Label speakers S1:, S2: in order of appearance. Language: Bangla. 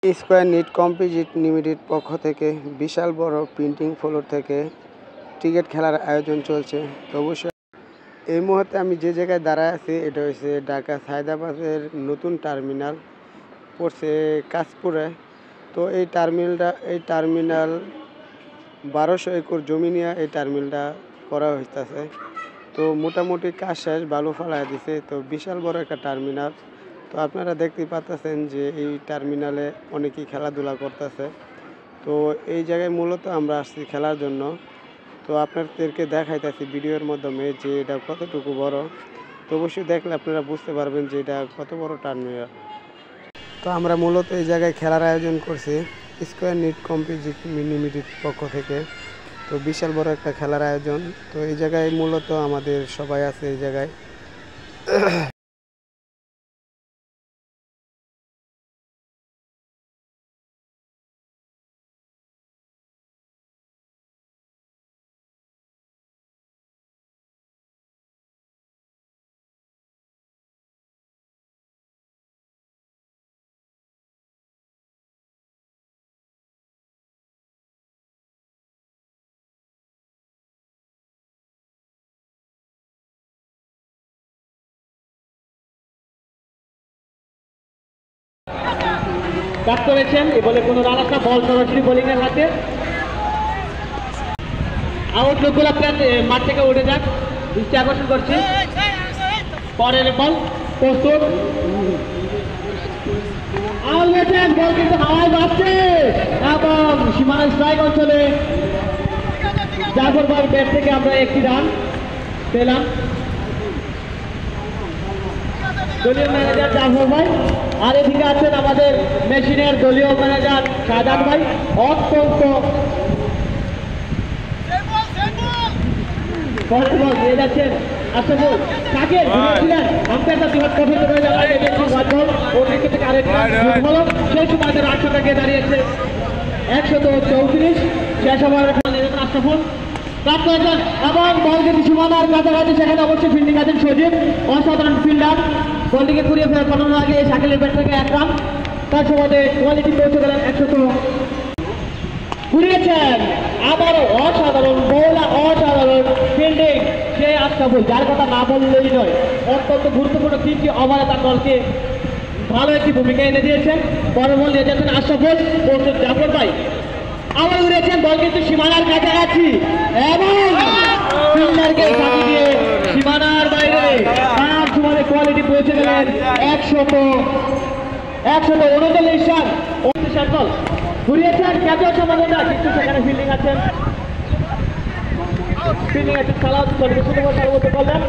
S1: স্কয়ার নিট কম্পোজিট লিমিটেড পক্ষ থেকে বিশাল বড় প্রিন্টিং ফ্লোর থেকে ক্রিকেট খেলার আয়োজন চলছে। তো অবশ্যই এই মুহূর্তে আমি যে জায়গায় দাঁড়ায় আছি এটা হচ্ছে ঢাকা সায়দাবাদের নতুন টার্মিনাল পড়ছে কাশপুরে। তো এই টার্মিনাল 1200 একর জমি নিয়ে এই টার্মিনালটা করা হইতেছে। তো মোটামুটি কাজ শেষ, বালু ফালাই দিছে। তো বিশাল বড় একটা টার্মিনাল। তো আপনারা দেখতেই পাচ্ছেন যে এই টার্মিনালে অনেকেই খেলাধুলা করতেছে। তো এই জায়গায় মূলত আমরা আসছি খেলার জন্য। তো আপনাদেরকে দেখাইতেছি ভিডিওর মাধ্যমে যে এটা কতটুকু বড়। তো অবশ্যই দেখলে আপনারা বুঝতে পারবেন যে এটা কত বড় টার্মিনাল। তো আমরা মূলত এই জায়গায় খেলার আয়োজন করছি স্কয়ার নিট কম্পোজিট লিমিটেড পক্ষ থেকে। তো বিশাল বড় একটা খেলার আয়োজন। তো এই জায়গায় মূলত আমাদের সবাই আছে এই জায়গায়।
S2: ব্যাট করেছেন এ বলে কোনো রান একটা বল সরাসরি বোলিং এর হাতে। আউট লোকগুলো প্লেয়ার মাঠ থেকে উঠে যাক, দৃষ্টি আকর্ষণ করছি। পরের বল প্রস্তুত, আউট হয়েছেন, বল কিন্তু হাওয়ায় যাচ্ছে এবং সীমানা স্ট্রাইক অঞ্চলে জাফর ভাই ব্যাট থেকে আমরা একটি রান পেলাম। দলীয় ম্যানেজার জাফর ভাই, আর এদিকে আছেন আমাদের মেশিনের দলীয় ম্যানেজার শাহজাহান ভাই। অত্যন্ত দিয়ে যাচ্ছেন আশরাফুল কাকে ঘুরেছিলেন আম্পায়ারটা বৃহৎ কঠিন হয়ে যাওয়ায় ওর দিকে থেকে আরেকটি হলো। সেই সময় রান সংখ্যা দাঁড়িয়েছে 134। শেষ ওভারের আশরাফুল প্রাপ্ত হয়েছেন এবং বল কিন্তু সীমানার কাছাকাছি, সেখানে অবশ্যই ফিল্ডিং আছেন সজীব, অসাধারণ ফিল্ডার। বলটিকে ঘুরিয়ে ফেরার পাঠানোর আগে শাকিলের ব্যাট থেকে 1 রান, তার সময় কোয়ালিটি পৌঁছে গেলেন 100। ঘুরিয়েছেন আবারও অসাধারণ বোলার, অসাধারণ ফিল্ডিং সে আশরাফুল, যার কথা না বললেই নয়। অত্যন্ত গুরুত্বপূর্ণ 3টি ওভারে তার দলকে ভালো একটি ভূমিকা এনে দিয়েছেন। পরের বল নিয়ে যাচ্ছেন আশরাফুল, প্রস্তুত জাফর ভাই। আবার উড়েছেন, বল কিন্তু সীমানার কাছাকাছি এবং ফিল্ডারকে ফাঁকি দিয়ে সীমানার বাইরে। তার সময় কোয়ালিটি পৌঁছে গেলেন 139 রান। 29 বল ঘুরিয়েছেন, ক্যাচের সমাধান না, কিন্তু সেখানে ফিল্ডিং আছেন সালাউদ্দিন সর্বোচ্চ করলেন।